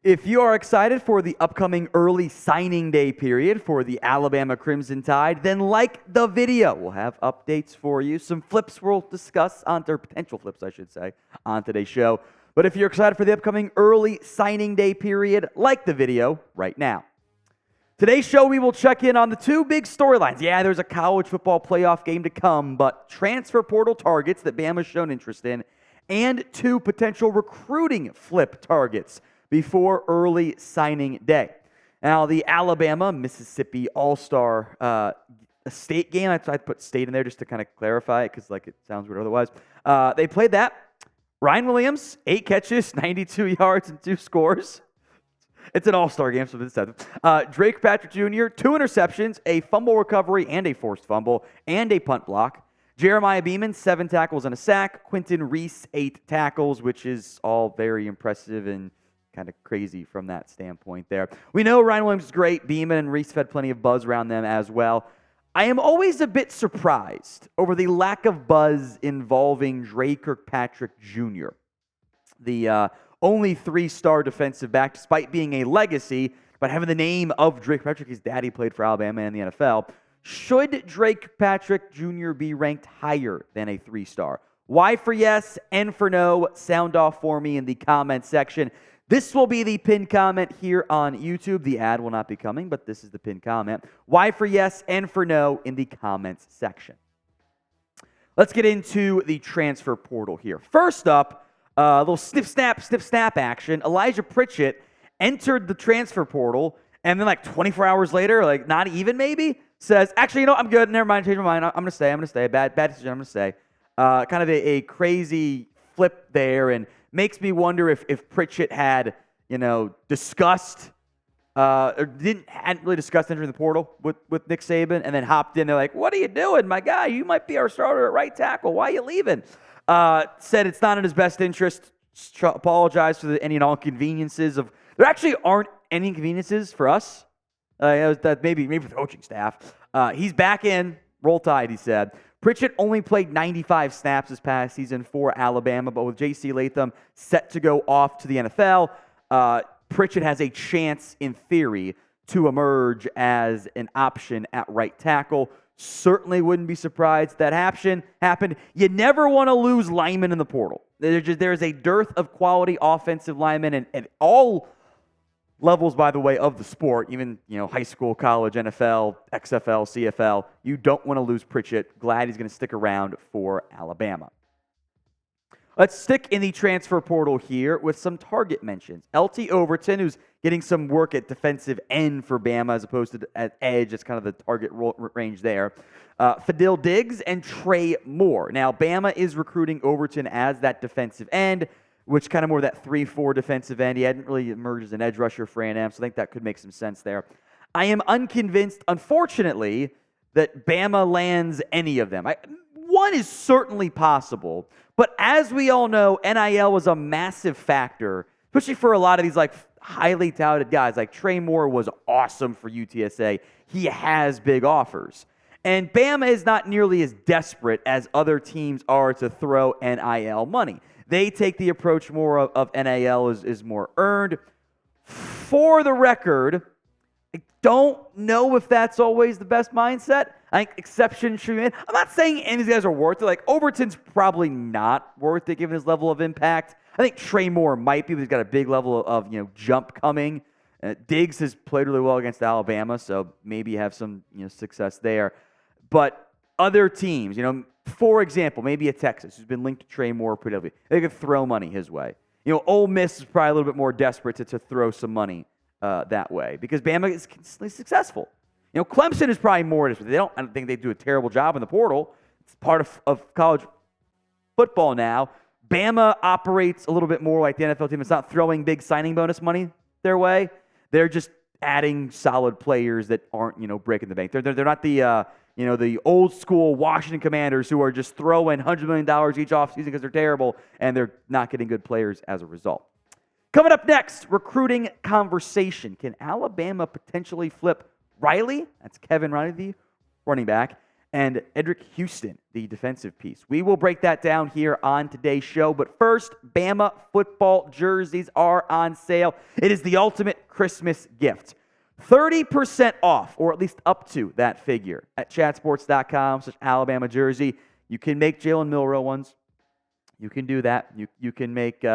If you are excited for the upcoming early signing day period for the Alabama Crimson Tide, then like the video. We'll have updates for you. Some flips we'll discuss, or potential flips, I should say, on today's show. But if you're excited for the upcoming early signing day period, like the video right now. Today's show, we will check in on the two big storylines. Yeah, there's a college football playoff game to come, but transfer portal targets that Bama's shown interest in, and two potential recruiting flip targets before early signing day. Now, the Alabama-Mississippi All-Star state game, I put state in there just to kind of clarify it because it sounds weird otherwise. They played that. Ryan Williams, 8 catches, 92 yards, and 2 scores. It's an all-star game, so it's 7th. Drake Patrick Jr., 2 interceptions, a fumble recovery and a forced fumble, and a punt block. Jeremiah Beeman, 7 tackles and a sack. Quentin Reese, 8 tackles, which is all very impressive and kind of crazy from that standpoint there. We know Ryan Williams is great. Beeman and Reese have had plenty of buzz around them as well. I am always a bit surprised over the lack of buzz involving Drake Kirkpatrick Jr., the only 3-star defensive back, despite being a legacy, but having the name of Drake Kirkpatrick. His daddy played for Alabama and the NFL. Should Drake Kirkpatrick Jr. be ranked higher than a 3-star? Y for yes, N for no. Sound off for me in the comment section. This will be the pinned comment here on YouTube. The ad will not be coming, but this is the pinned comment. Y for yes, N for no in the comments section. Let's get into the transfer portal here. First up, a little snip-snap action. Elijah Pritchett entered the transfer portal, and then 24 hours later, not even maybe, says, actually, I'm good. Never mind, change my mind. I'm going to stay. Bad decision. I'm going to stay. Kind of a crazy flip there, and makes me wonder if Pritchett had, discussed or hadn't really discussed entering the portal with Nick Saban, and then hopped in. They're like, "What are you doing, my guy? You might be our starter at right tackle. Why are you leaving?" Said it's not in his best interest. Apologized for any and all inconveniences of. There actually aren't any inconveniences for us. That maybe for the coaching staff. He's back in. Roll Tide, he said. Pritchett only played 95 snaps this past season for Alabama, but with J.C. Latham set to go off to the NFL, Pritchett has a chance, in theory, to emerge as an option at right tackle. Certainly wouldn't be surprised that happened. You never want to lose linemen in the portal. There's a dearth of quality offensive linemen at all levels, by the way, of the sport, even high school, college, NFL, XFL, CFL. You don't want to lose Pritchett. Glad he's going to stick around for Alabama. Let's stick in the transfer portal here with some target mentions. LT Overton, who's getting some work at defensive end for Bama as opposed to at edge. That's kind of the target range there. Fadil Diggs and Trey Moore. Now, Bama is recruiting Overton as that defensive end, which kind of more that 3-4 defensive end. He hadn't really emerged as an edge rusher for A&M, so I think that could make some sense there. I am unconvinced, unfortunately, that Bama lands any of them. One is certainly possible, but as we all know, NIL was a massive factor, especially for a lot of these highly touted guys. Trey Moore was awesome for UTSA. He has big offers. And Bama is not nearly as desperate as other teams are to throw NIL money. They take the approach more of NIL is more earned. For the record, I don't know if that's always the best mindset. I think exceptions should be made. I'm not saying any of these guys are worth it. Overton's probably not worth it given his level of impact. I think Trey Moore might be, but he's got a big level of jump coming. Diggs has played really well against Alabama, so maybe have some success there. But other teams, for example, maybe a Texas who's been linked to Trey Moore pretty heavily. They could throw money his way. Ole Miss is probably a little bit more desperate to throw some money that way because Bama is consistently successful. Clemson is probably more desperate. I don't think they do a terrible job in the portal. It's part of college football now. Bama operates a little bit more like the NFL team. It's not throwing big signing bonus money their way. They're just adding solid players that aren't, breaking the bank. They're not the the old school Washington Commanders who are just throwing $100 million each offseason because they're terrible and they're not getting good players as a result. Coming up next, recruiting conversation. Can Alabama potentially flip Riley? That's Kevin Riley, the running back. and Eddrick Houston, the defensive piece. We will break that down here on today's show. But first, Bama football jerseys are on sale. It is the ultimate Christmas gift. 30% off, or at least up to that figure, at chatsports.com/Alabama jersey. You can make Jalen Milroe ones. You can do that. You can make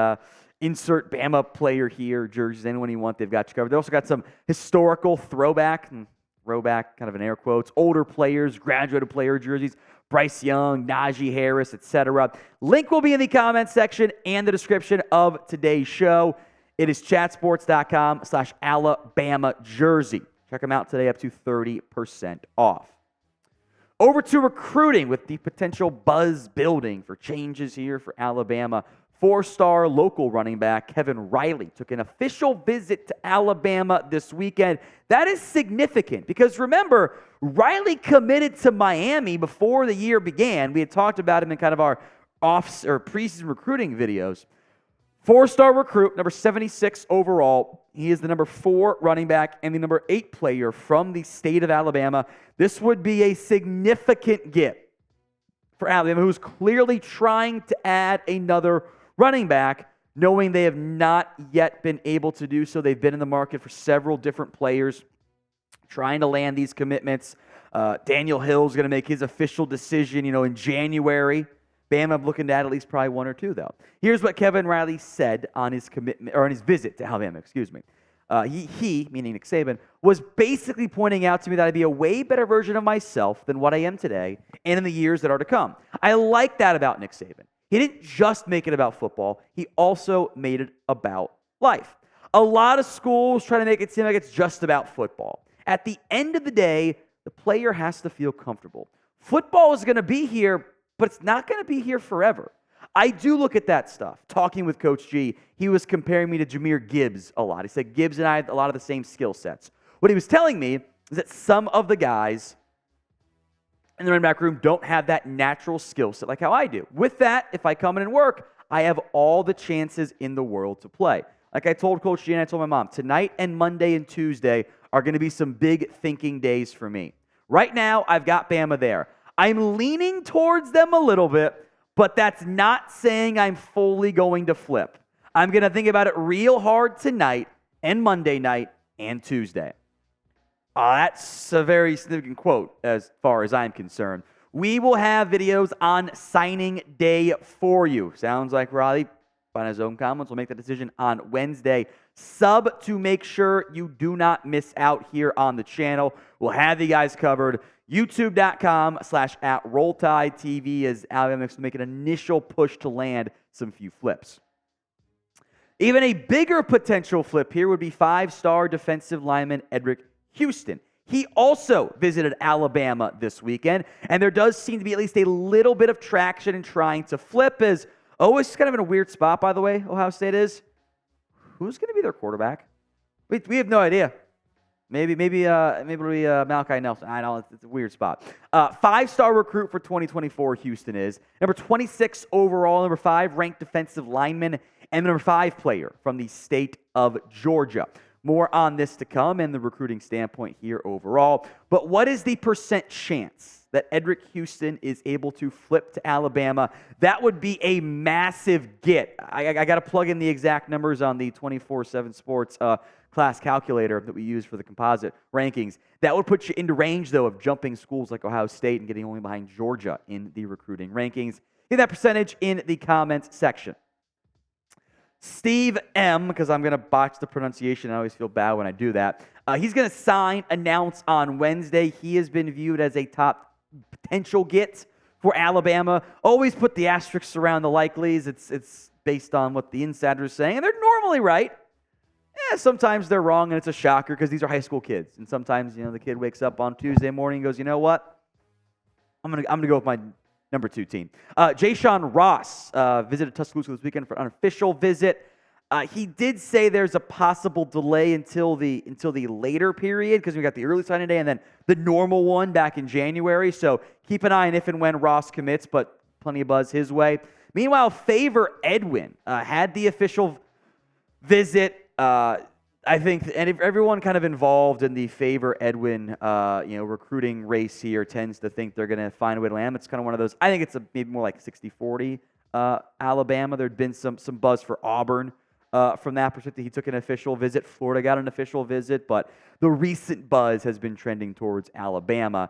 insert Bama player here jerseys, anyone you want. They've got you covered. They also got some historical throwback kind of in air quotes, older players, graduated player jerseys, Bryce Young, Najee Harris, etc. Link will be in the comments section and the description of today's show. It is chatsports.com/Alabama jersey. Check them out today, up to 30% off. Over to recruiting, with the potential buzz building for changes here for Alabama. 4-star local running back Kevin Riley took an official visit to Alabama this weekend. That is significant because, remember, Riley committed to Miami before the year began. We had talked about him in kind of our preseason recruiting videos. 4-star recruit, number 76 overall. He is the number 4 running back and the number 8 player from the state of Alabama. This would be a significant get for Alabama, who's clearly trying to add another running back, knowing they have not yet been able to do so. They've been in the market for several different players, trying to land these commitments. Daniel Hill's going to make his official decision, in January. Bama looking to add at least probably 1 or 2, though. Here's what Kevin Riley said on his commitment, or on his visit to Alabama. He, meaning Nick Saban, was basically pointing out to me that I'd be a way better version of myself than what I am today and in the years that are to come. I like that about Nick Saban. He didn't just make it about football. He also made it about life. A lot of schools try to make it seem like it's just about football. At the end of the day, the player has to feel comfortable. Football is going to be here, but it's not going to be here forever. I do look at that stuff. Talking with Coach G, he was comparing me to Jahmyr Gibbs a lot. He said Gibbs and I had a lot of the same skill sets. What he was telling me is that some of the guys in the running back room don't have that natural skill set like how I do. With that, if I come in and work, I have all the chances in the world to play. Like I told Coach G and I told my mom, tonight and Monday and Tuesday are going to be some big thinking days for me. Right now, I've got Bama there. I'm leaning towards them a little bit, but that's not saying I'm fully going to flip. I'm going to think about it real hard tonight and Monday night and Tuesday. That's a very significant quote as far as I'm concerned. We will have videos on signing day for you. Sounds like Riley, on his own comments, will make that decision on Wednesday. Sub to make sure you do not miss out here on the channel. We'll have you guys covered. YouTube.com/@RollTideTV as Alabama makes to make an initial push to land some few flips. Even a bigger potential flip here would be 5-star defensive lineman Eddrick Houston. He also visited Alabama this weekend, and there does seem to be at least a little bit of traction in trying to flip. It's kind of in a weird spot, by the way, Ohio State is. Who's going to be their quarterback? We have no idea. Maybe it'll be Malachi Nelson. I know it's a weird spot. 5-star recruit for 2024, Houston is. Number 26 overall, number 5 ranked defensive lineman, and number 5 player from the state of Georgia. More on this to come and the recruiting standpoint here overall. But what is the percent chance that Eddrick Houston is able to flip to Alabama? That would be a massive get. I got to plug in the exact numbers on the 24/7 Sports class calculator that we use for the composite rankings. That would put you into range, though, of jumping schools like Ohio State and getting only behind Georgia in the recruiting rankings. Get that percentage in the comments section. Steve M, because I'm going to botch the pronunciation. I always feel bad when I do that. He's going to announce on Wednesday. He has been viewed as a top potential get for Alabama. Always put the asterisks around the likelies. It's based on what the insiders are saying, and they're normally right. Sometimes they're wrong, and it's a shocker because these are high school kids. And sometimes, the kid wakes up on Tuesday morning and goes, you know what? I'm gonna go with my number 2 team. Ja'Shawn Ross visited Tuscaloosa this weekend for an unofficial visit. He did say there's a possible delay until the later period because we got the early signing day and then the normal one back in January. So keep an eye on if and when Ross commits, but plenty of buzz his way. Meanwhile, Favor Edwin had the official visit. I think, and if everyone kind of involved in the favor Edwin, recruiting race here tends to think they're going to find a way to land. It's kind of one of those. I think it's maybe more like 60-40 Alabama. There'd been some buzz for Auburn from that perspective. He took an official visit. Florida got an official visit, but the recent buzz has been trending towards Alabama.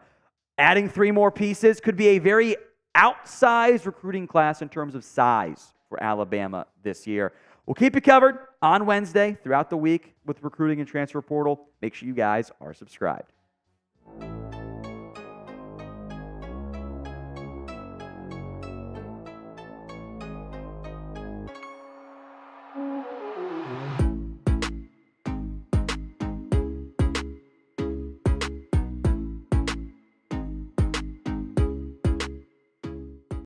Adding 3 more pieces could be a very outsized recruiting class in terms of size for Alabama this year. We'll keep you covered on Wednesday throughout the week with recruiting and transfer portal. Make sure you guys are subscribed.